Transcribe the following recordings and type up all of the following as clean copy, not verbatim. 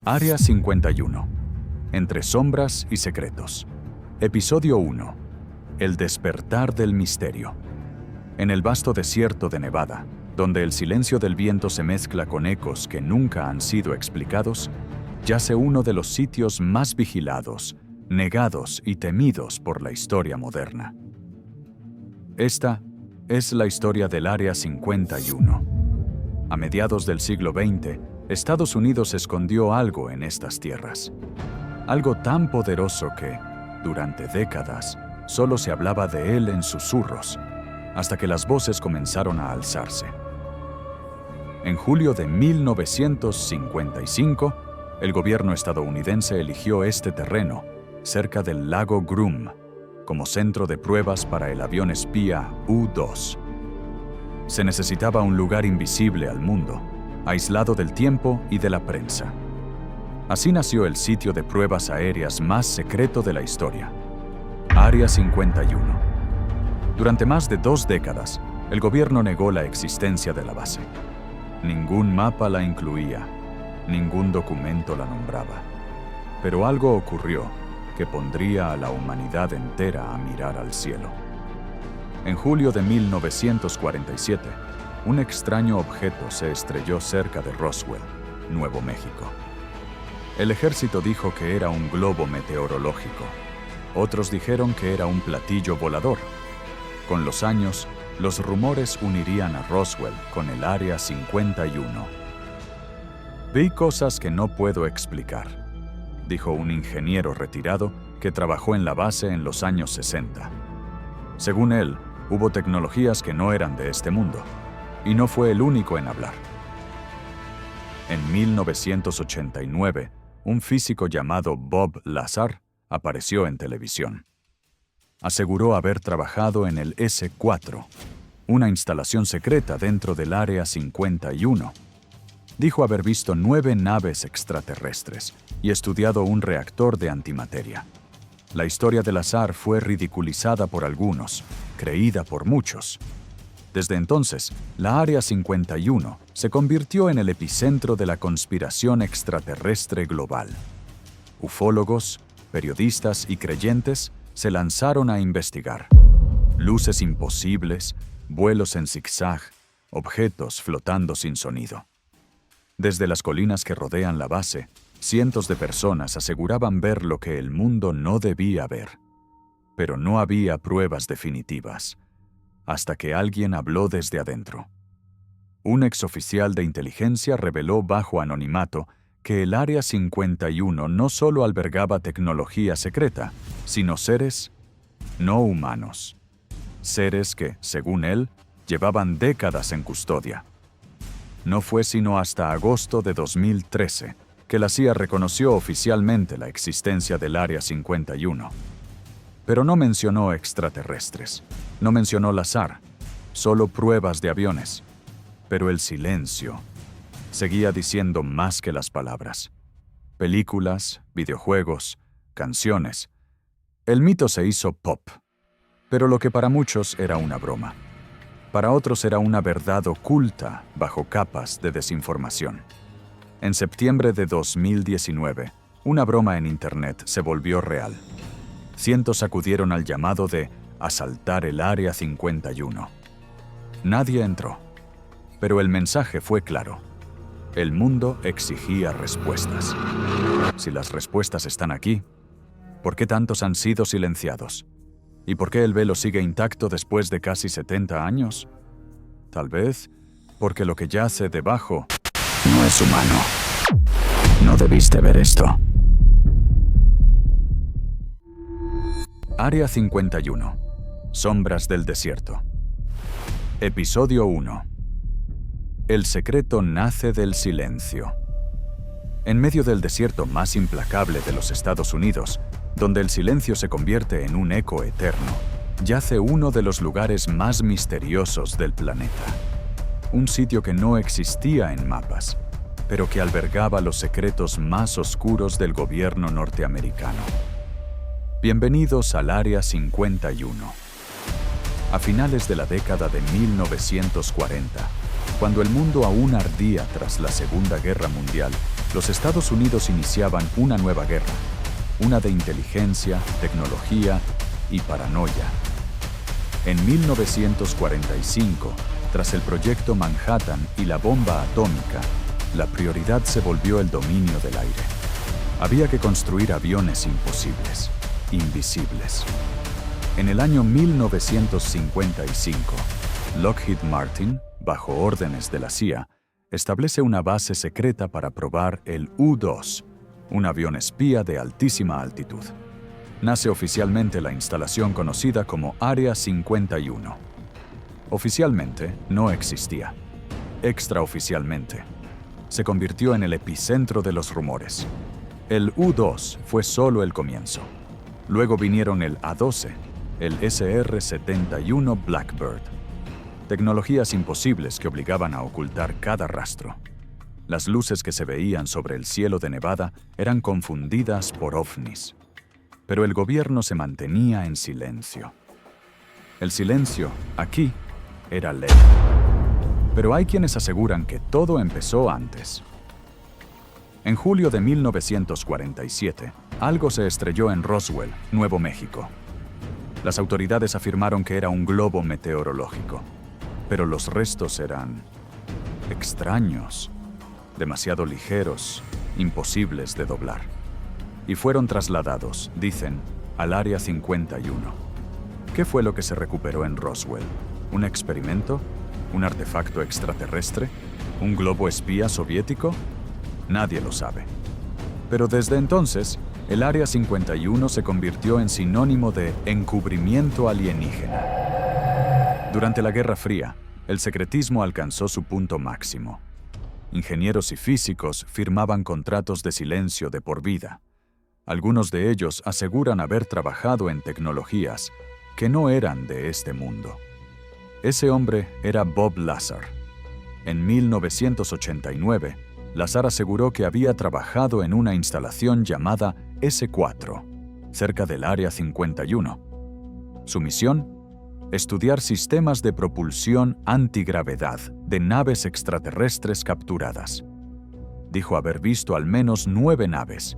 Área 51. Entre sombras y secretos. Episodio 1. El despertar del misterio. En el vasto desierto de Nevada, donde el silencio del viento se mezcla con ecos que nunca han sido explicados, yace uno de los sitios más vigilados, negados y temidos por la historia moderna. Esta es la historia del Área 51. A mediados del siglo XX, Estados Unidos escondió algo en estas tierras. Algo tan poderoso que, durante décadas, solo se hablaba de él en susurros, hasta que las voces comenzaron a alzarse. En julio de 1955, el gobierno estadounidense eligió este terreno, cerca del lago Groom, como centro de pruebas para el avión espía U-2. Se necesitaba un lugar invisible al mundo, aislado del tiempo y de la prensa. Así nació el sitio de pruebas aéreas más secreto de la historia, Área 51. Durante más de 2 décadas, el gobierno negó la existencia de la base. Ningún mapa la incluía, ningún documento la nombraba. Pero algo ocurrió que pondría a la humanidad entera a mirar al cielo. En julio de 1947, un extraño objeto se estrelló cerca de Roswell, Nuevo México. El ejército dijo que era un globo meteorológico. Otros dijeron que era un platillo volador. Con los años, los rumores unirían a Roswell con el Área 51. Vi cosas que no puedo explicar, dijo un ingeniero retirado que trabajó en la base en los años 60. Según él, hubo tecnologías que no eran de este mundo, y no fue el único en hablar. En 1989, un físico llamado Bob Lazar apareció en televisión. Aseguró haber trabajado en el S-4, una instalación secreta dentro del Área 51. Dijo haber visto 9 naves extraterrestres y estudiado un reactor de antimateria. La historia de Lazar fue ridiculizada por algunos, creída por muchos. Desde entonces, la Área 51 se convirtió en el epicentro de la conspiración extraterrestre global. Ufólogos, periodistas y creyentes se lanzaron a investigar. Luces imposibles, vuelos en zigzag, objetos flotando sin sonido. Desde las colinas que rodean la base, cientos de personas aseguraban ver lo que el mundo no debía ver. Pero no había pruebas definitivas, hasta que alguien habló desde adentro. Un exoficial de inteligencia reveló bajo anonimato que el Área 51 no solo albergaba tecnología secreta, sino seres no humanos. Seres que, según él, llevaban décadas en custodia. No fue sino hasta agosto de 2013 que la CIA reconoció oficialmente la existencia del Área 51. Pero no mencionó extraterrestres, no mencionó Lazar, solo pruebas de aviones. Pero el silencio seguía diciendo más que las palabras. Películas, videojuegos, canciones. El mito se hizo pop, pero lo que para muchos era una broma. Para otros era una verdad oculta bajo capas de desinformación. En septiembre de 2019, una broma en Internet se volvió real. Cientos acudieron al llamado de asaltar el Área 51. Nadie entró, pero el mensaje fue claro. El mundo exigía respuestas. Si las respuestas están aquí, ¿por qué tantos han sido silenciados? ¿Y por qué el velo sigue intacto después de casi 70 años? Tal vez porque lo que yace debajo no es humano. No debiste ver esto. Área 51. Sombras del desierto. Episodio 1. El secreto nace del silencio. En medio del desierto más implacable de los Estados Unidos, donde el silencio se convierte en un eco eterno, yace uno de los lugares más misteriosos del planeta. Un sitio que no existía en mapas, pero que albergaba los secretos más oscuros del gobierno norteamericano. Bienvenidos al Área 51. A finales de la década de 1940, cuando el mundo aún ardía tras la Segunda Guerra Mundial, Los Estados Unidos iniciaban una nueva guerra, una de inteligencia, tecnología y paranoia. En 1945, tras el proyecto Manhattan y la bomba atómica, la prioridad se volvió el dominio del aire. Había que construir aviones imposibles, invisibles. En el año 1955, Lockheed Martin, bajo órdenes de la CIA, establece una base secreta para probar el U-2, un avión espía de altísima altitud. Nace oficialmente la instalación conocida como Área 51. Oficialmente no existía. Extraoficialmente, se convirtió en el epicentro de los rumores. El U-2 fue solo el comienzo. Luego vinieron el A-12, el SR-71 Blackbird. Tecnologías imposibles que obligaban a ocultar cada rastro. Las luces que se veían sobre el cielo de Nevada eran confundidas por ovnis. Pero el gobierno se mantenía en silencio. El silencio, aquí, era ley. Pero hay quienes aseguran que todo empezó antes. En julio de 1947, algo se estrelló en Roswell, Nuevo México. Las autoridades afirmaron que era un globo meteorológico, pero los restos eran extraños, demasiado ligeros, imposibles de doblar. Y fueron trasladados, dicen, al Área 51. ¿Qué fue lo que se recuperó en Roswell? ¿Un experimento? ¿Un artefacto extraterrestre? ¿Un globo espía soviético? Nadie lo sabe. Pero desde entonces, el Área 51 se convirtió en sinónimo de encubrimiento alienígena. Durante la Guerra Fría, el secretismo alcanzó su punto máximo. Ingenieros y físicos firmaban contratos de silencio de por vida. Algunos de ellos aseguran haber trabajado en tecnologías que no eran de este mundo. Ese hombre era Bob Lazar. En 1989, Lazar aseguró que había trabajado en una instalación llamada S4, cerca del Área 51. Su misión: estudiar sistemas de propulsión antigravedad de naves extraterrestres capturadas. Dijo haber visto al menos 9 naves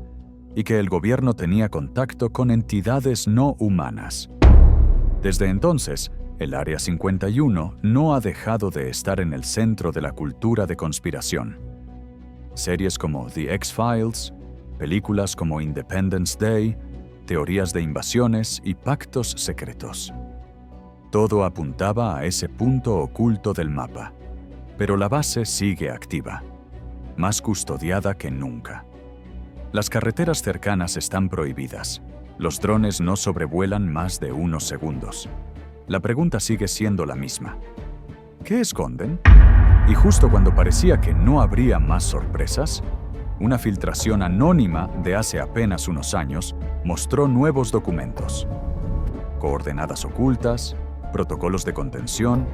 y que el gobierno tenía contacto con entidades no humanas. Desde entonces, el Área 51 no ha dejado de estar en el centro de la cultura de conspiración. Series como The X-Files, películas como Independence Day, teorías de invasiones y pactos secretos. Todo apuntaba a ese punto oculto del mapa, pero la base sigue activa, más custodiada que nunca. Las carreteras cercanas están prohibidas. Los drones no sobrevuelan más de unos segundos. La pregunta sigue siendo la misma. ¿Qué esconden? Y justo cuando parecía que no habría más sorpresas, una filtración anónima de hace apenas unos años mostró nuevos documentos. Coordenadas ocultas, protocolos de contención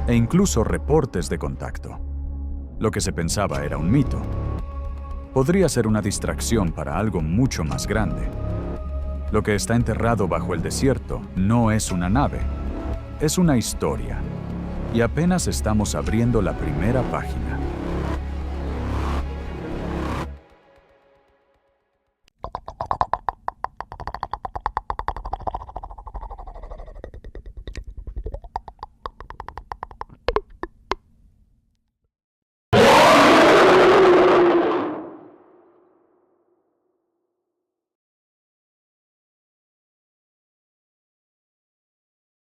e incluso reportes de contacto. Lo que se pensaba era un mito. Podría ser una distracción para algo mucho más grande. Lo que está enterrado bajo el desierto no es una nave, es una historia. Y apenas estamos abriendo la primera página.